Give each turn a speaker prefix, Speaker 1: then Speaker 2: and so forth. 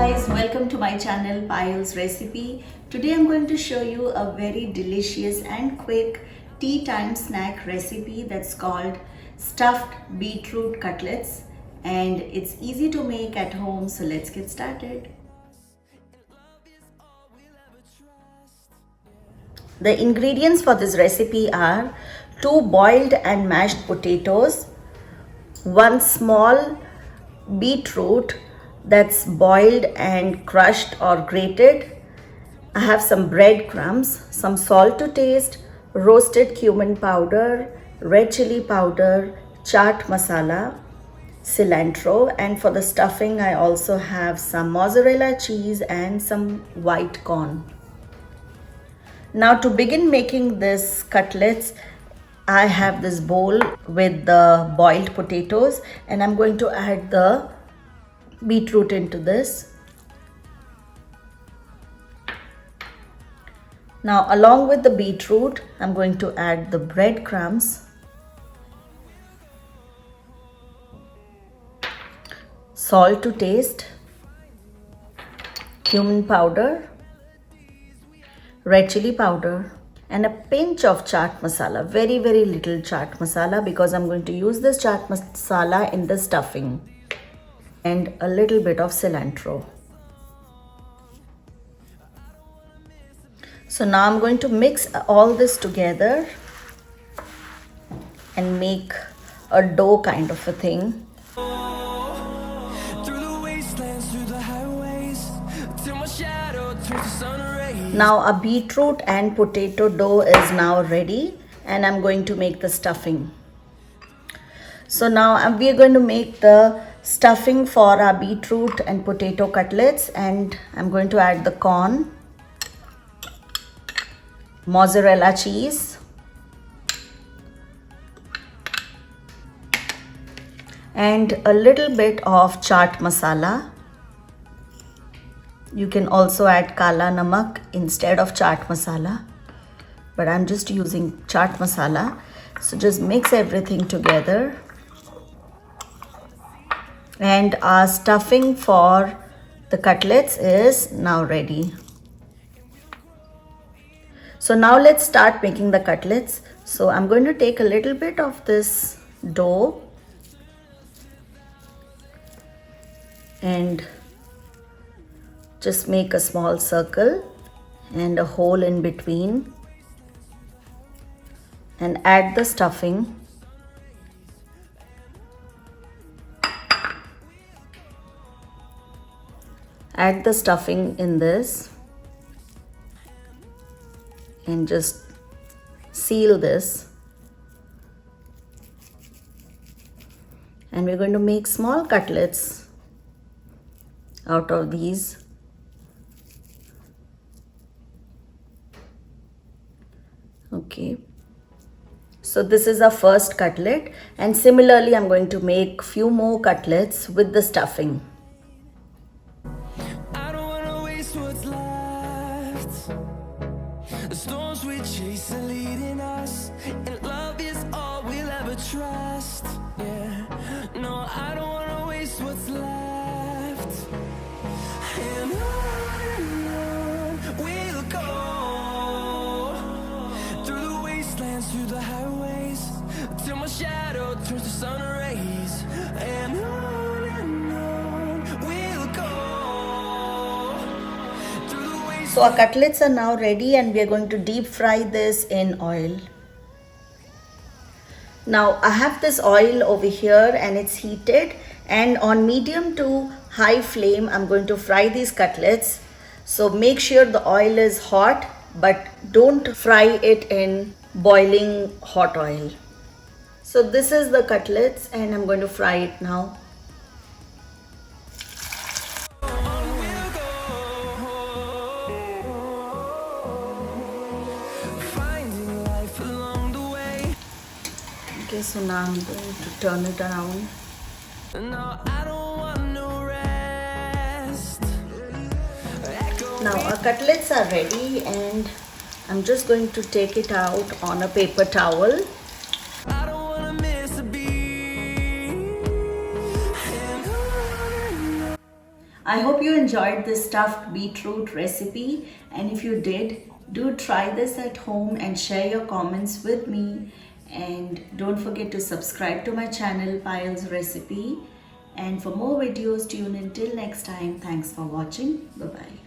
Speaker 1: guys, welcome to my channel Payal's Recipe. Today I'm going to show you a very delicious and quick tea time snack recipe that's called Stuffed Beetroot Cutlets, and it's easy to make at home, so let's get started. The ingredients for this recipe are 2 boiled and mashed potatoes, 1 small beetroot that's boiled and crushed or grated. I have some breadcrumbs, some salt to taste, roasted cumin powder, red chili powder, chaat masala, cilantro, and for the stuffing I also have some mozzarella cheese and some white corn. Now to begin making this cutlets, I have this bowl with the boiled potatoes and I'm going to add the beetroot into this. Now along with the beetroot, I'm going to add the breadcrumbs, salt to taste, cumin powder, red chili powder, and a pinch of chaat masala, very little chaat masala because I'm going to use this chaat masala in the stuffing, and a little bit of cilantro. So now I'm going to mix all this together and make a dough kind of a thing. Now a beetroot and potato dough is now ready and I'm going to make the stuffing. So now we are going to make the stuffing for our beetroot and potato cutlets, and I'm going to add the corn, mozzarella cheese, and a little bit of chaat masala. You can also add kala namak instead of chaat masala, but I'm just using chaat masala. So just mix everything together. And our stuffing for the cutlets is now ready. So now let's start making the cutlets. So I'm going to take a little bit of this dough and just make a small circle and a hole in between and add the stuffing. Add the stuffing in this and just seal this. And we're going to make small cutlets out of these. Okay. So this is our first cutlet, and similarly I'm going to make few more cutlets with the stuffing.
Speaker 2: The storms we chase are leading us, and love is all we'll ever trust. Yeah, no, I don't wanna waste what's left. And on we'll go, through the wastelands, through the highways, till my shadow turns to sun rays. And on we'll go.
Speaker 1: So our cutlets are now ready and we are going to deep fry this in oil. Now I have this oil over here and it's heated, and on medium to high flame I'm going to fry these cutlets. So make sure the oil is hot, but don't fry it in boiling hot oil. So this is the cutlets and I'm going to fry it now. Okay, so now I'm going to turn it around.
Speaker 2: No, I don't want no rest.
Speaker 1: Now our cutlets are ready and I'm just going to take it out on a paper towel.
Speaker 2: I don't wanna miss a beat.
Speaker 1: I hope you enjoyed this stuffed beetroot recipe, and if you did, do try this at home and share your comments with me. And don't forget to subscribe to my channel Payal's Recipe. And for more videos, tune in till next time. Thanks for watching. Bye bye.